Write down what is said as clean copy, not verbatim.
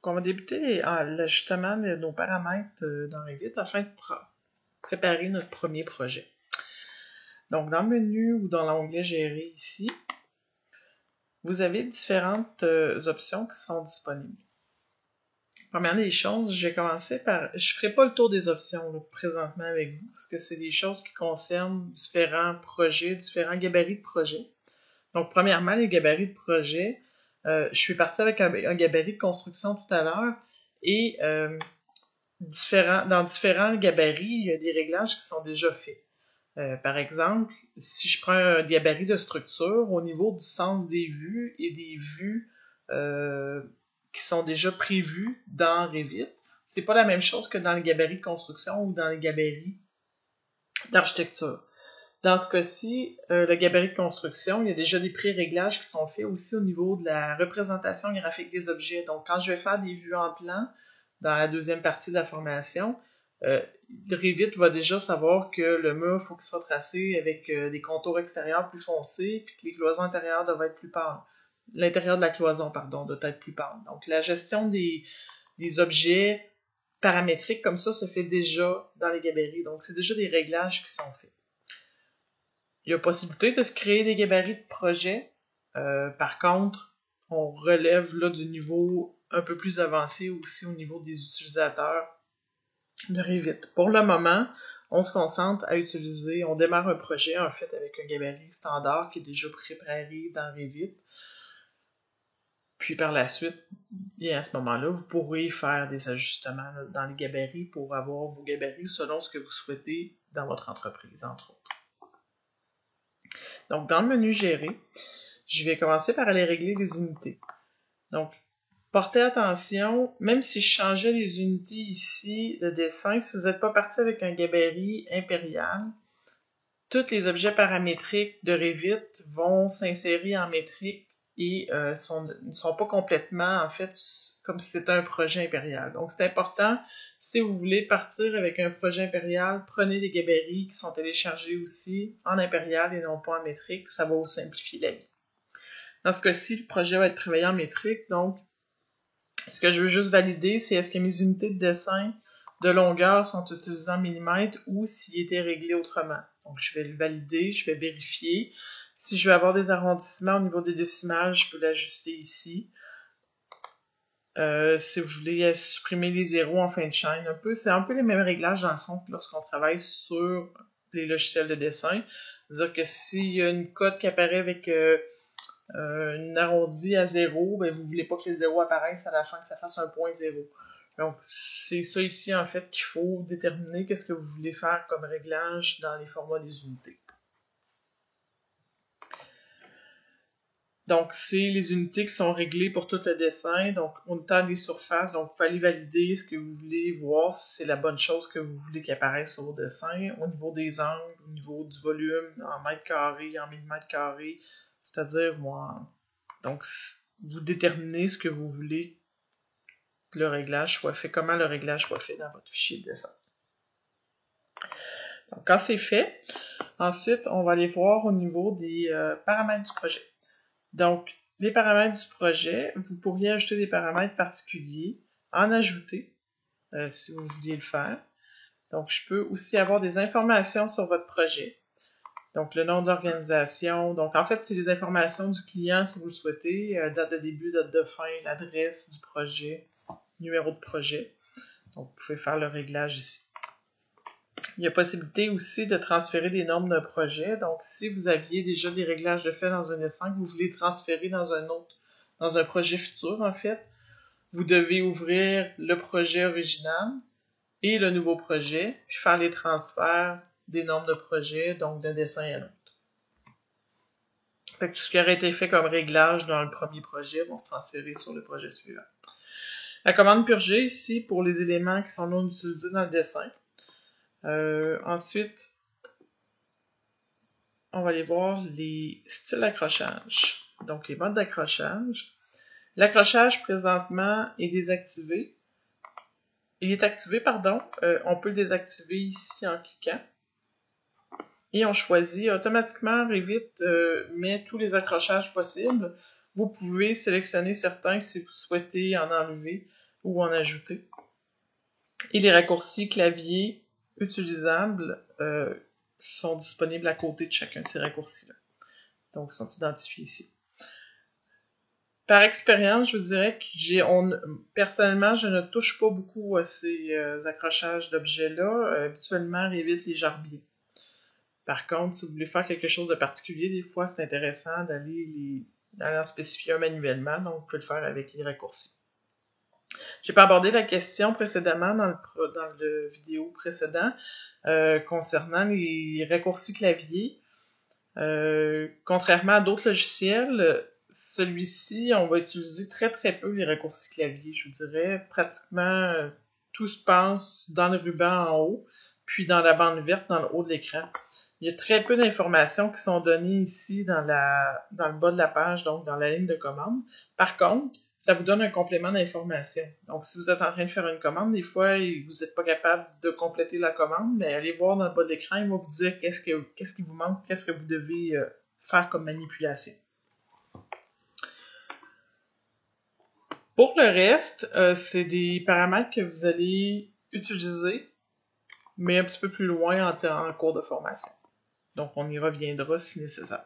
On va débuter l'ajustement de nos paramètres dans Revit afin de préparer notre premier projet. Donc, dans le menu ou dans l'onglet Gérer ici, vous avez différentes options qui sont disponibles. Première des choses, je vais commencer par... Je ne ferai pas le tour des options là, présentement avec vous, parce que c'est des choses qui concernent différents projets, différents gabarits de projets. Donc, premièrement, les gabarits de projet. Je suis partie avec un gabarit de construction tout à l'heure, et dans différents gabarits, il y a des réglages qui sont déjà faits. Par exemple, si je prends un gabarit de structure, au niveau du centre des vues et des vues qui sont déjà prévues dans Revit, c'est pas la même chose que dans les gabarits de construction ou dans les gabarits d'architecture. Dans ce cas-ci, le gabarit de construction, il y a déjà des pré-réglages qui sont faits aussi au niveau de la représentation graphique des objets. Donc, quand je vais faire des vues en plan, dans la deuxième partie de la formation, Revit va déjà savoir que le mur, il faut qu'il soit tracé avec des contours extérieurs plus foncés, puis que les cloisons intérieures doivent être plus pâles. L'intérieur de la cloison, pardon, doit être plus pâle. Donc, la gestion des objets paramétriques comme ça se fait déjà dans les gabarits. Donc, c'est déjà des réglages qui sont faits. Il y a possibilité de se créer des gabarits de projet. Par contre, on relève là du niveau un peu plus avancé aussi au niveau des utilisateurs de Revit. Pour le moment, on se concentre à utiliser, on démarre un projet en fait avec un gabarit standard qui est déjà préparé dans Revit. Puis par la suite, et à ce moment-là, vous pourrez faire des ajustements dans les gabarits pour avoir vos gabarits selon ce que vous souhaitez dans votre entreprise, entre autres. Donc, dans le menu Gérer, je vais commencer par aller régler les unités. Donc, portez attention, même si je changeais les unités ici de dessin, si vous n'êtes pas parti avec un gabarit impérial, tous les objets paramétriques de Revit vont s'insérer en métrique et ne sont pas complètement, en fait, comme si c'était un projet impérial. Donc, c'est important, si vous voulez partir avec un projet impérial, prenez des gabarits qui sont téléchargés aussi en impérial et non pas en métrique, ça va vous simplifier la vie. Dans ce cas-ci, le projet va être travaillé en métrique, donc, ce que je veux juste valider, c'est est-ce que mes unités de dessin de longueur sont utilisées en millimètres ou s'il était réglé autrement. Donc, je vais le valider, je vais vérifier. Si je veux avoir des arrondissements au niveau des décimales, je peux l'ajuster ici. Si vous voulez supprimer les zéros en fin de chaîne, c'est un peu les mêmes réglages dans le fond que lorsqu'on travaille sur les logiciels de dessin. C'est-à-dire que s'il y a une cote qui apparaît avec une arrondie à 0, ben vous ne voulez pas que les zéros apparaissent à la fin, que ça fasse un point 0. Donc, c'est ça ici, en fait, qu'il faut déterminer qu'est-ce que vous voulez faire comme réglage dans les formats des unités. Donc, c'est les unités qui sont réglées pour tout le dessin. Donc, on tend les surfaces. Donc, vous pouvez aller valider ce que vous voulez voir, si c'est la bonne chose que vous voulez qui apparaisse sur vos dessins. Au niveau des angles, au niveau du volume, en mètres carrés, en millimètres carrés. C'est-à-dire, donc, vous déterminez ce que vous voulez que le réglage soit fait, comment le réglage soit fait dans votre fichier de dessin. Donc, quand c'est fait, ensuite, on va aller voir au niveau des paramètres du projet. Donc, les paramètres du projet, vous pourriez ajouter des paramètres particuliers, en ajouter, si vous vouliez le faire. Donc, je peux aussi avoir des informations sur votre projet. Donc, le nom de l'organisation. Donc, en fait, c'est les informations du client, si vous le souhaitez, date de début, date de fin, l'adresse du projet, numéro de projet. Donc, vous pouvez faire le réglage ici. Il y a possibilité aussi de transférer des normes d'un projet. Donc, si vous aviez déjà des réglages de fait dans un dessin que vous voulez transférer dans un projet futur, en fait, vous devez ouvrir le projet original et le nouveau projet, puis faire les transferts des normes de projet, donc d'un dessin à l'autre. Fait que tout ce qui aurait été fait comme réglage dans le premier projet vont se transférer sur le projet suivant. La commande purger ici pour les éléments qui sont non utilisés dans le dessin. Ensuite, on va aller voir les styles d'accrochage. Donc, les modes d'accrochage. L'accrochage, présentement, est désactivé. Il est activé, pardon. On peut le désactiver ici en cliquant. Et on choisit automatiquement, Revit met tous les accrochages possibles. Vous pouvez sélectionner certains si vous souhaitez en enlever. ou en ajouter. Et les raccourcis clavier utilisables sont disponibles à côté de chacun de ces raccourcis-là. Donc, ils sont identifiés ici. Par expérience, je vous dirais que personnellement, je ne touche pas beaucoup à ces accrochages d'objets-là. Habituellement, j'évite les jarbiers. Par contre, si vous voulez faire quelque chose de particulier, des fois, c'est intéressant d'aller en spécifier un manuellement, donc vous pouvez le faire avec les raccourcis. J'ai pas abordé la question précédemment dans le vidéo précédent concernant les raccourcis clavier. Contrairement à d'autres logiciels, celui-ci, on va utiliser très très peu les raccourcis clavier. Je vous dirais pratiquement tout se passe dans le ruban en haut, puis dans la bande verte dans le haut de l'écran. Il y a très peu d'informations qui sont données ici dans le bas de la page, donc dans la ligne de commande. Par contre, ça vous donne un complément d'information. Donc, si vous êtes en train de faire une commande, des fois, vous n'êtes pas capable de compléter la commande, mais allez voir dans le bas de l'écran, il va vous dire qu'est-ce qui vous manque, qu'est-ce que vous devez faire comme manipulation. Pour le reste, c'est des paramètres que vous allez utiliser, mais un petit peu plus loin en cours de formation. Donc, on y reviendra si nécessaire.